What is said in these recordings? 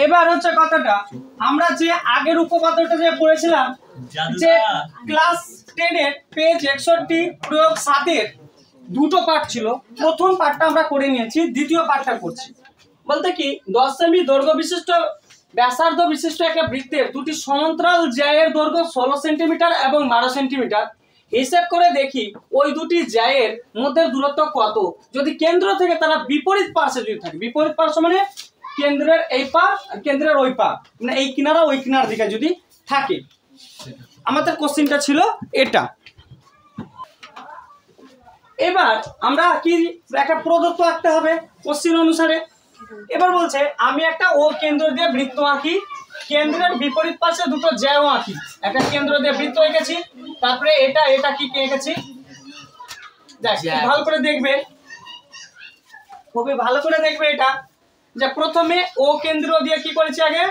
এবার হচ্ছে কথাটা, আমরা যে আগের উপপাদ্যটা যে পড়েছিলাম, যে ক্লাস 10 এর পেজ 61 প্রয়োগ 7 এর দুটো পার্ট ছিল। প্রথম পার্টটা আমরা করে নিয়েছি, দ্বিতীয় পার্টটা করছি। বলতে কি 10 সেমি দৈর্ঘ্য বিশিষ্ট ব্যাসার্ধ বিশিষ্ট একটা বৃত্তের দুটি সমান্তরাল জ্যায়ের দৈর্ঘ্য 16 সেন্টিমিটার এবং 12 সেন্টিমিটার। হিসাব করে দেখি ওই দুটি জ্যায়ের মধ্যে দূরত্ব কত যদি কেন্দ্র থেকে তারা বিপরীত পার্শ্বে যদি থাকে। বিপরীত পার্শ্ব মানে কেন্দ্রের এই পার আর কেন্দ্রের ওই পার, মানে এই কিনারা ওই কিনার দিকে যদি থাকে। আমাদের কোশ্চেনটা ছিল এটা। এবার আমরা কি একটা প্রদত্ত আঁকতে হবে কোশ্চেন অনুসারে। এবার বলছে আমি একটা ও কেন্দ্র দিয়ে বৃত্ত আঁকি, কেন্দ্রের বিপরীত পাশে দুটো জ্যাও আঁকি। একটা কেন্দ্র দিয়ে বৃত্ত এঁকেছি, তারপরে এটা এটা কি এঁকেছি, দেখ ভালো করে দেখবে, খুবই ভালো করে দেখবে এটা। যে প্রথমে ও কেন্দ্র দিয়ে কি করেছি, আগে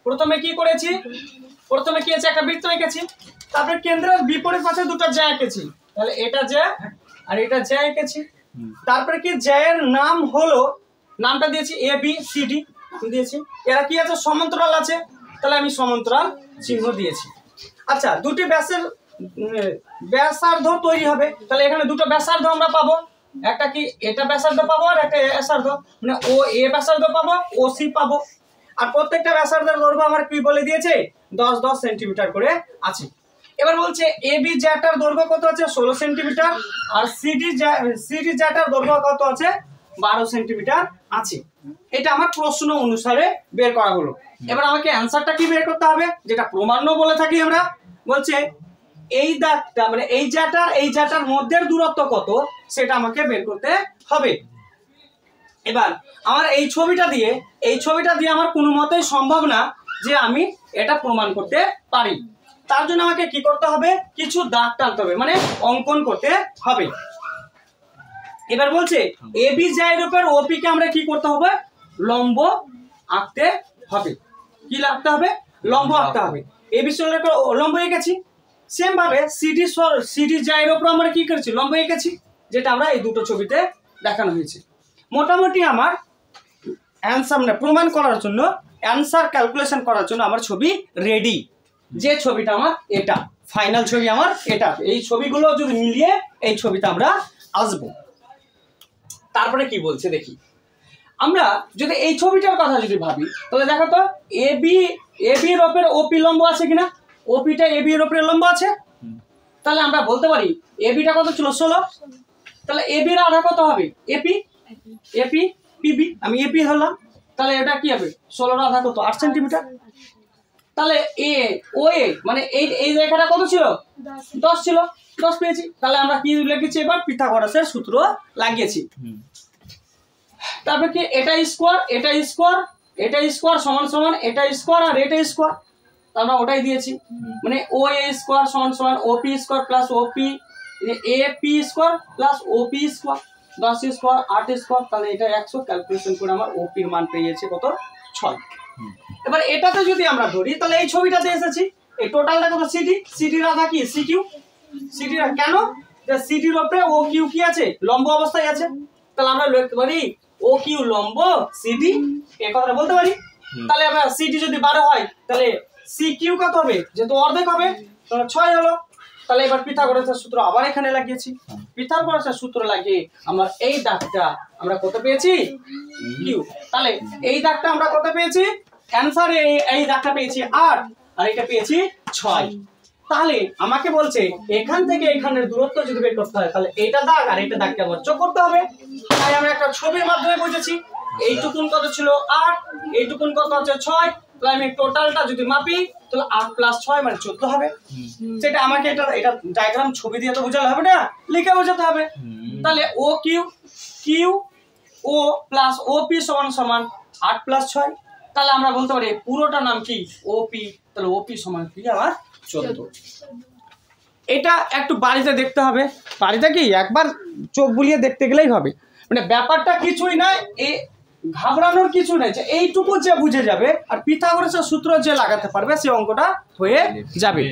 প্রথমে কি করেছি, প্রথমে কি আছে একটা বৃত্ত এঁকেছি, তারপরে কেন্দ্রের বিপরীত পাশে দুটো জ্যা এঁকেছি। তাহলে এটা জ্যা আর এটা জ্যা এঁকেছি। তারপরে কি জ্যায়ের নাম হলো, নামটা দিয়েছি এ বি সি ডি দিয়েছি। এরা কি আছে, সমান্তরাল আছে, তাহলে আমি সমান্তরাল চিহ্ন দিয়েছি। আচ্ছা, দুটি ব্যাসের ব্যাসার্ধ তৈরি হবে, তাহলে এখানে দুটো ব্যাসার্ধ আমরা পাবো। একটা কি এটা ব্যাসার্ধ পাবো আর একটা ব্যাসার্ধ, মানে ও এ ব্যাসার্ধ পাবো, ও সি পাবো। আর প্রত্যেকটা ব্যাসার্ধের দৈর্ঘ্য আমার কি বলে দিয়েছে, 10 সেন্টিমিটার করে আছে। এবার বলছে এ বি জ্যাটার দৈর্ঘ্য কত আছে, 16 সেন্টিমিটার, আর সিডি জ্যাটার দৈর্ঘ্য কত আছে, 12 সেন্টিমিটার আছে। এটা আমার প্রশ্ন অনুসারে বের করা হলো। এবার আমাকে অ্যান্সারটা কি বের করতে হবে, যেটা প্রমাণ্য বলে থাকি আমরা। বলছে এই দাগটা মানে এই জ্যাটার মধ্যের দূরত্ব কত সেটা আমাকে বের করতে হবে। এবার আমার এই ছবিটা দিয়ে আমার কোনো মতেই সম্ভব না যে আমি এটা প্রমাণ করতে পারি। তার জন্য আমাকে কি করতে হবে, কিছু দাগ টানতে হবে, মানে অঙ্কন করতে হবে। এবার বলছে এ বি জ্যায়ের উপর ওপি কে আমরা কি করতে হবে, লম্ব আঁকতে হবে। কি আঁকতে হবে, লম্ব আঁকতে হবে। এ বি লম্ব এঁকেছি। সেম ভাবে সিডি জ্যায়ের উপর আমরা কি করেছি, লম্ব এঁকেছি, যেটা আমরা এই দুটো ছবিতে দেখানো হয়েছে। মোটামুটি আমার অ্যান্সার মানে প্রমাণ করার জন্য, অ্যান্সার ক্যালকুলেশন করার জন্য আমার ছবি রেডি। যে ছবিটা আমার এটা ফাইনাল ছবি, আমার এটা। এই ছবিগুলো যদি মিলিয়ে এই ছবিতে আমরা আসবো। তারপরে কি বলছে দেখি, আমরা যদি এই ছবিটার কথা যদি ভাবি, তাহলে দেখো তো এ বি এর উপরে ওপি লম্ব আছে কিনা, ওপিটা এ বি এর উপরে লম্ব আছে। তাহলে আমরা বলতে পারি এ বিটা কত ছিল, 16। তাহলে এ বির আধা কত হবে, এপি পিবি, আমি এপি ধরলাম। তাহলে এটা কি হবে, 16 আধা কত, 8 সেন্টিমিটার। তাহলে এ ও এ মানে এই রেখাটা কত ছিল, 10 ছিল, 10 পেয়েছি। তাহলে আমরা কি লিখেছি, এবার পিথাগোরাসের সূত্র লাগিয়েছি। তারপর কি এটা স্কোয়ার সমান সমান এটা স্কোয়ার আর এটা স্কোয়ার, আমরা ওটাই দিয়েছি। মানে ও এ স্কোয়ার সমান সমান ওপি square plus OP A P square plus OP square, 10 square 8 square, তাহলে এটা 100। ক্যালকুলেশন করে আমার ওপির মান পেয়ে গেছে কত, 6। এবার এটাতে যদি আমরা ধরি, তাহলে এই ছবিটাতে এসেছি, এই টোটালটা কত, সিডির আধা কি সিকিউ, সিডির কেন, যে সিডির উপরে ও কিউ কি আছে, লম্ব অবস্থায় আছে। তাহলে আমরা লিখতে পারি ও কিউ লম্ব সিডি, এই কথাটা বলতে পারি। তাহলে আমরা সিডি যদি 12 হয়, তাহলে সি কিউ কত হবে, যেহেতু অর্ধেক হবে, তাহলে 6 হলো। তাহলে এবার পিথাগোরাসের সূত্র আবার এখানে লাগিয়েছি। পিথাগোরাসের সূত্র লাগিয়ে আমরা এই দাগটা আমরা কত পেয়েছি, কিউ। তাহলে এই দাগটা আমরা কত পেয়েছি, অ্যানসারে এই দাগটা পেয়েছি 8 আর এটা পেয়েছি 6। তাহলে আমাকে বলছে এখান থেকে এখানের দূরত্ব যদি বের করতে হয়, তাহলে এটা দাগ আর এটা দাগকে আমার যোগ করতে হবে। তাই আমরা একটা ছবির মাধ্যমে বুঝেছি। এইটুকুন কত ছিল 8, এইটুকুন কত হচ্ছে 6। তাহলে আমি টোটালটা যদি মাপি, তাহলে 8 + 6 মানে 14 হবে। সেটা আমাকে এটা ডায়াগ্রাম ছবি দিয়ে তো বোঝালে হবে না, লিখে বোঝাতে হবে। তাহলে ও কিউ ও প্লাস ওপি সমান সমান 8 + 6। তাহলে আমরা বলতে পারি পুরোটা নাম কি, ওপি। তাহলে ওপি সমান কি আমার 14। এটা একটু বাড়িতে দেখতে হবে, বাড়িতে কি একবার চোখ বুলিয়ে দেখতে গেলেই হবে। মানে ব্যাপারটা কিছুই নয়, এই ঘাবড়ানোর কিছু নেই, যে এইটুকু যে বুঝে যাবে আর পিথাগোরাসের সূত্র যে লাগাতে পারবে সে অঙ্কটা হয়ে যাবে।